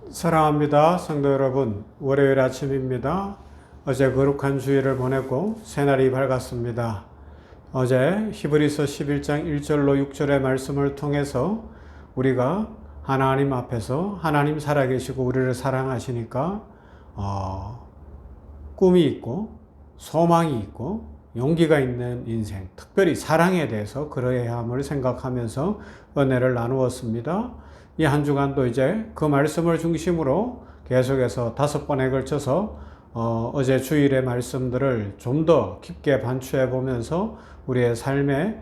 사랑합니다. 성도 여러분, 월요일 아침입니다. 어제 거룩한 주일을 보내고 새날이 밝았습니다. 어제 히브리서 11장 1절로 6절의 말씀을 통해서 우리가 하나님 앞에서 하나님 살아계시고 우리를 사랑하시니까 꿈이 있고 소망이 있고 용기가 있는 인생, 특별히 사랑에 대해서 그러해야 함을 생각하면서 은혜를 나누었습니다. 이 한 주간도 이제 그 말씀을 중심으로 계속해서 5번에 걸쳐서 어제 주일의 말씀들을 좀 더 깊게 반추해 보면서 우리의 삶에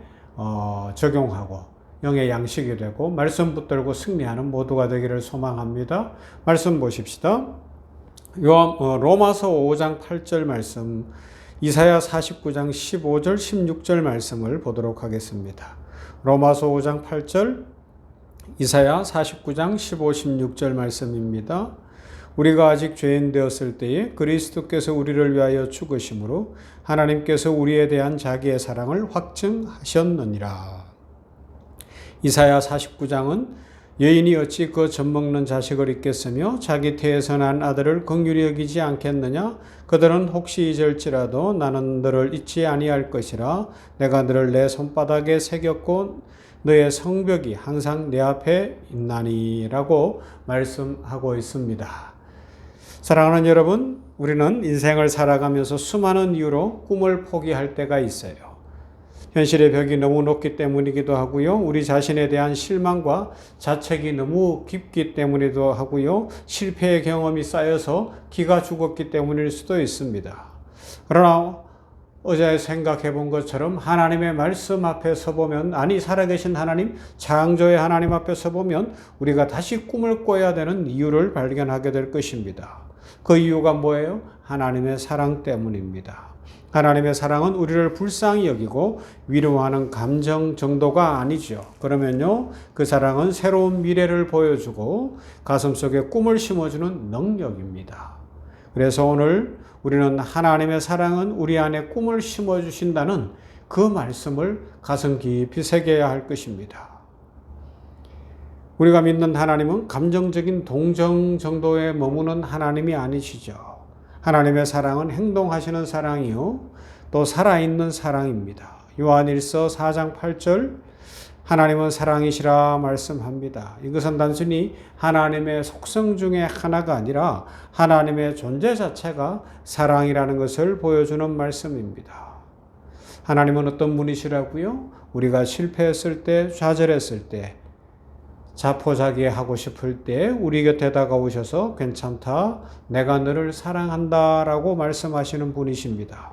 적용하고 영의 양식이 되고 말씀 붙들고 승리하는 모두가 되기를 소망합니다. 말씀 보십시다. 로마서 5장 8절 말씀, 이사야 49장 15절 16절 말씀을 보도록 하겠습니다. 로마서 5장 8절, 이사야 49장 15, 16절 말씀입니다. 우리가 아직 죄인 되었을 때에 그리스도께서 우리를 위하여 죽으심으로 하나님께서 우리에 대한 자기의 사랑을 확증하셨느니라. 이사야 49장은 여인이 어찌 그 젖먹는 자식을 잊겠으며 자기 태에서 난 아들을 긍휼히 여기지 않겠느냐. 그들은 혹시 잊을지라도 나는 너를 잊지 아니할 것이라. 내가 너를 내 손바닥에 새겼고 너의 성벽이 항상 내 앞에 있나니 라고 말씀하고 있습니다. 사랑하는 여러분, 우리는 인생을 살아가면서 수많은 이유로 꿈을 포기할 때가 있어요. 현실의 벽이 너무 높기 때문이기도 하고요. 우리 자신에 대한 실망과 자책이 너무 깊기 때문이기도 하고요. 실패의 경험이 쌓여서 기가 죽었기 때문일 수도 있습니다. 그러나 어제 생각해 본 것처럼 하나님의 말씀 앞에 서보면, 아니 살아계신 하나님, 창조의 하나님 앞에 서보면 우리가 다시 꿈을 꿔야 되는 이유를 발견하게 될 것입니다. 그 이유가 뭐예요? 하나님의 사랑 때문입니다. 하나님의 사랑은 우리를 불쌍히 여기고 위로하는 감정 정도가 아니죠. 그러면요, 그 사랑은 새로운 미래를 보여주고 가슴속에 꿈을 심어주는 능력입니다. 그래서 오늘 우리는 하나님의 사랑은 우리 안에 꿈을 심어주신다는 그 말씀을 가슴 깊이 새겨야 할 것입니다. 우리가 믿는 하나님은 감정적인 동정 정도에 머무는 하나님이 아니시죠. 하나님의 사랑은 행동하시는 사랑이요, 또 살아있는 사랑입니다. 요한일서 4장 8절, 하나님은 사랑이시라 말씀합니다. 이것은 단순히 하나님의 속성 중에 하나가 아니라 하나님의 존재 자체가 사랑이라는 것을 보여주는 말씀입니다. 하나님은 어떤 분이시라고요? 우리가 실패했을 때, 좌절했을 때, 자포자기하고 싶을 때 우리 곁에 다가오셔서 괜찮다, 내가 너를 사랑한다 라고 말씀하시는 분이십니다.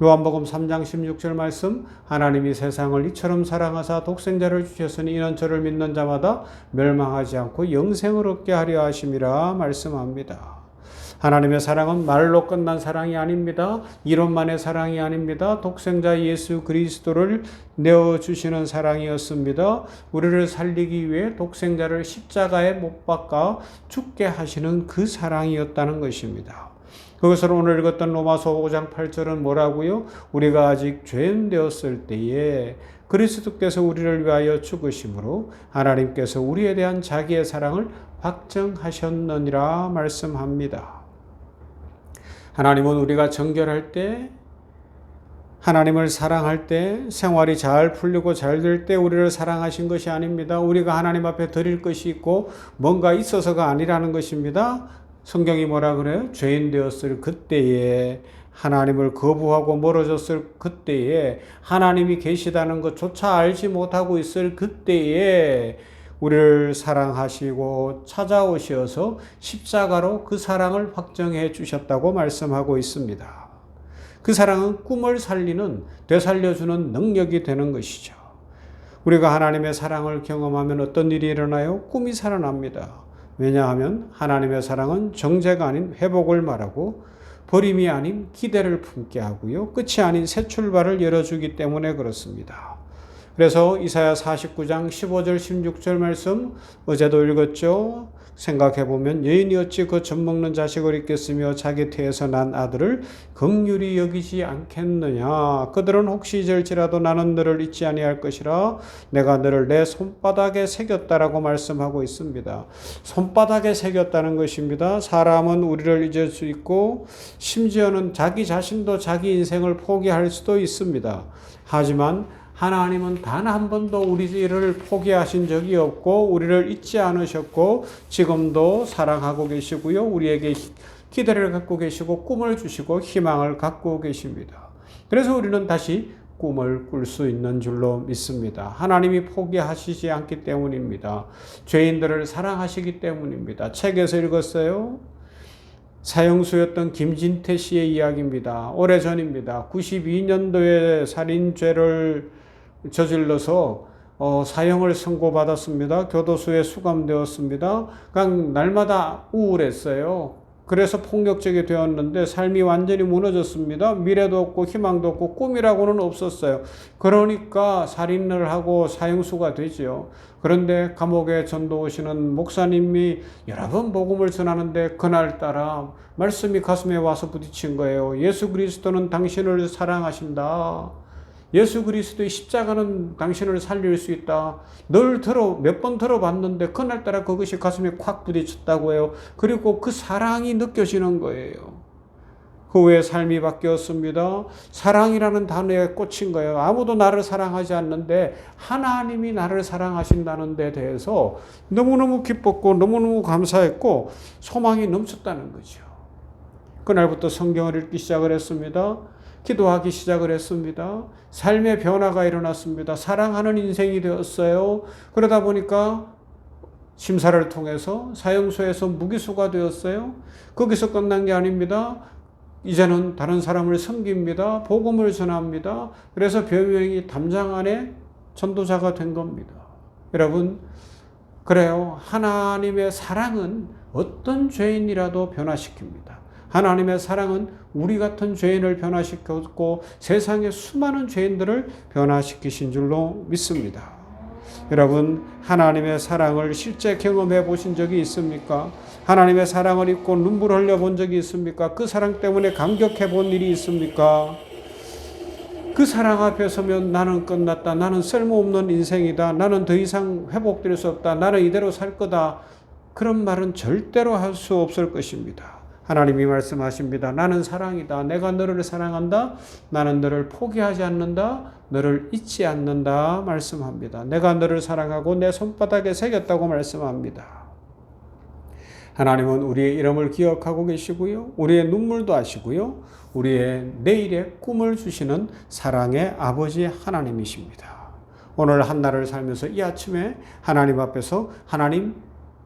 요한복음 3장 16절 말씀, 하나님이 세상을 이처럼 사랑하사 독생자를 주셨으니 이는 저를 믿는 자마다 멸망하지 않고 영생을 얻게 하려 하심이라 말씀합니다. 하나님의 사랑은 말로 끝난 사랑이 아닙니다. 이론만의 사랑이 아닙니다. 독생자 예수 그리스도를 내어주시는 사랑이었습니다. 우리를 살리기 위해 독생자를 십자가에 못 박아 죽게 하시는 그 사랑이었다는 것입니다. 그것을 오늘 읽었던 로마서 5장 8절은 뭐라고요? 우리가 아직 죄인 되었을 때에 그리스도께서 우리를 위하여 죽으심으로 하나님께서 우리에 대한 자기의 사랑을 확증하셨느니라 말씀합니다. 하나님은 우리가 정결할 때, 하나님을 사랑할 때, 생활이 잘 풀리고 잘 될 때 우리를 사랑하신 것이 아닙니다. 우리가 하나님 앞에 드릴 것이 있고 뭔가 있어서가 아니라는 것입니다. 성경이 뭐라 그래요? 죄인 되었을 그때에, 하나님을 거부하고 멀어졌을 그때에, 하나님이 계시다는 것조차 알지 못하고 있을 그때에 우리를 사랑하시고 찾아오셔서 십자가로 그 사랑을 확정해 주셨다고 말씀하고 있습니다. 그 사랑은 꿈을 살리는, 되살려주는 능력이 되는 것이죠. 우리가 하나님의 사랑을 경험하면 어떤 일이 일어나요? 꿈이 살아납니다. 왜냐하면 하나님의 사랑은 정죄가 아닌 회복을 말하고 버림이 아닌 기대를 품게 하고요, 끝이 아닌 새 출발을 열어주기 때문에 그렇습니다. 그래서 이사야 49장 15절 16절 말씀 어제도 읽었죠. 생각해보면 여인이 어찌 그 젖먹는 자식을 잊겠으며 자기 태에서 난 아들을 긍휼히 여기지 않겠느냐. 그들은 혹시 잊을지라도 나는 너를 잊지 아니할 것이라 내가 너를 내 손바닥에 새겼다라고 말씀하고 있습니다. 손바닥에 새겼다는 것입니다. 사람은 우리를 잊을 수 있고 심지어는 자기 자신도 자기 인생을 포기할 수도 있습니다. 하지만 하나님은 단 한 번도 우리를 포기하신 적이 없고 우리를 잊지 않으셨고 지금도 사랑하고 계시고요. 우리에게 기대를 갖고 계시고 꿈을 주시고 희망을 갖고 계십니다. 그래서 우리는 다시 꿈을 꿀 수 있는 줄로 믿습니다. 하나님이 포기하시지 않기 때문입니다. 죄인들을 사랑하시기 때문입니다. 책에서 읽었어요. 사형수였던 김진태 씨의 이야기입니다. 오래전입니다. 92년도에 살인죄를 저질러서 사형을 선고받았습니다. 교도소에 수감되었습니다. 그냥 날마다 우울했어요. 그래서 폭력적이 되었는데 삶이 완전히 무너졌습니다. 미래도 없고 희망도 없고 꿈이라고는 없었어요. 그러니까 살인을 하고 사형수가 되죠. 그런데 감옥에 전도 오시는 목사님이 여러 번 복음을 전하는데 그날따라 말씀이 가슴에 와서 부딪힌 거예요. 예수 그리스도는 당신을 사랑하신다. 예수 그리스도의 십자가는 당신을 살릴 수 있다. 몇 번 들어봤는데 그날따라 그것이 가슴에 콱 부딪혔다고 해요. 그리고 그 사랑이 느껴지는 거예요. 그 후에 삶이 바뀌었습니다. 사랑이라는 단어에 꽂힌 거예요. 아무도 나를 사랑하지 않는데 하나님이 나를 사랑하신다는 데 대해서 너무너무 기뻤고 너무너무 감사했고 소망이 넘쳤다는 거죠. 그날부터 성경을 읽기 시작을 했습니다. 기도하기 시작을 했습니다. 삶의 변화가 일어났습니다. 사랑하는 인생이 되었어요. 그러다 보니까 심사를 통해서 사형소에서 무기수가 되었어요. 거기서 끝난 게 아닙니다. 이제는 다른 사람을 섬깁니다. 복음을 전합니다. 그래서 별명이 담장 안에 전도자가 된 겁니다. 여러분, 그래요. 하나님의 사랑은 어떤 죄인이라도 변화시킵니다. 하나님의 사랑은 우리 같은 죄인을 변화시켰고 세상의 수많은 죄인들을 변화시키신 줄로 믿습니다. 여러분, 하나님의 사랑을 실제 경험해 보신 적이 있습니까? 하나님의 사랑을 입고 눈물을 흘려 본 적이 있습니까? 그 사랑 때문에 감격해 본 일이 있습니까? 그 사랑 앞에 서면 나는 끝났다. 나는 쓸모없는 인생이다. 나는 더 이상 회복될 수 없다. 나는 이대로 살 거다. 그런 말은 절대로 할 수 없을 것입니다. 하나님이 말씀하십니다. 나는 사랑이다. 내가 너를 사랑한다. 나는 너를 포기하지 않는다. 너를 잊지 않는다. 말씀합니다. 내가 너를 사랑하고 내 손바닥에 새겼다고 말씀합니다. 하나님은 우리의 이름을 기억하고 계시고요. 우리의 눈물도 아시고요. 우리의 내일의 꿈을 주시는 사랑의 아버지 하나님이십니다. 오늘 한날을 살면서 이 아침에 하나님 앞에서 하나님,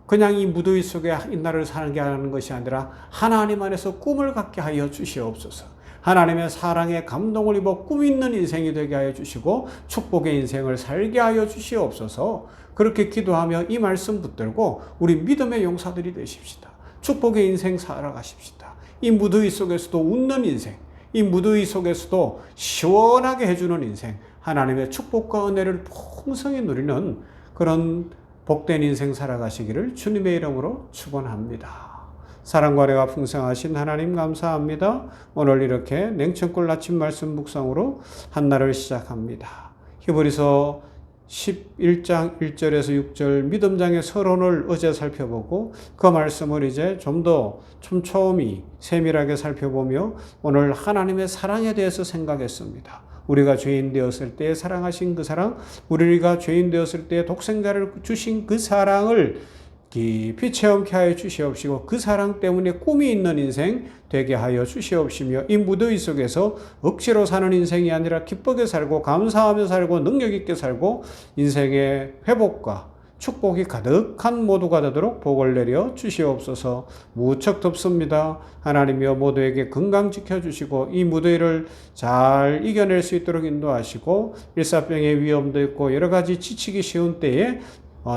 그냥 이 무더위 속에 이날을 사는 게 하는 것이 아니라 하나님 안에서 꿈을 갖게 하여 주시옵소서. 하나님의 사랑에 감동을 입어 꿈 있는 인생이 되게 하여 주시고 축복의 인생을 살게 하여 주시옵소서. 그렇게 기도하며 이 말씀 붙들고 우리 믿음의 용사들이 되십시다. 축복의 인생 살아가십시다. 이 무더위 속에서도 웃는 인생, 이 무더위 속에서도 시원하게 해주는 인생, 하나님의 축복과 은혜를 풍성히 누리는 그런 복된 인생 살아가시기를 주님의 이름으로 축원합니다. 사랑과 은혜가 풍성하신 하나님 감사합니다. 오늘 이렇게 냉천골 아침 말씀 묵상으로 한날을 시작합니다. 히브리서 11장 1절에서 6절 믿음장의 서론을 어제 살펴보고 그 말씀을 이제 좀 더 촘촘히 세밀하게 살펴보며 오늘 하나님의 사랑에 대해서 생각했습니다. 우리가 죄인 되었을 때 사랑하신 그 사랑, 우리가 죄인 되었을 때 독생자를 주신 그 사랑을 깊이 체험케 하여 주시옵시고 그 사랑 때문에 꿈이 있는 인생 되게 하여 주시옵시며 이 무더위 속에서 억지로 사는 인생이 아니라 기쁘게 살고 감사하며 살고 능력 있게 살고 인생의 회복과 축복이 가득한 모두가 되도록 복을 내려 주시옵소서. 무척 덥습니다. 하나님이여 모두에게 건강 지켜주시고 이 무더위를 잘 이겨낼 수 있도록 인도하시고 일사병의 위험도 있고 여러 가지 지치기 쉬운 때에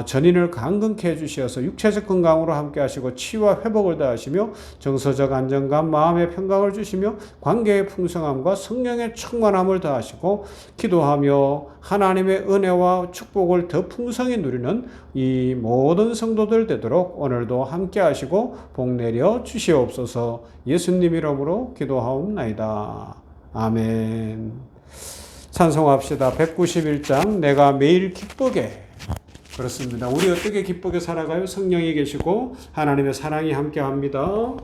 전인을 강건케 해주시어서 육체적 건강으로 함께 하시고 치유와 회복을 다하시며 정서적 안정감, 마음의 평강을 주시며 관계의 풍성함과 성령의 충만함을 더하시고 기도하며 하나님의 은혜와 축복을 더 풍성히 누리는 이 모든 성도들 되도록 오늘도 함께 하시고 복 내려 주시옵소서. 예수님 이름으로 기도하옵나이다. 아멘. 찬송합시다. 191장 내가 매일 기쁘게. 그렇습니다. 우리 어떻게 기쁘게 살아가요? 성령이 계시고 하나님의 사랑이 함께합니다.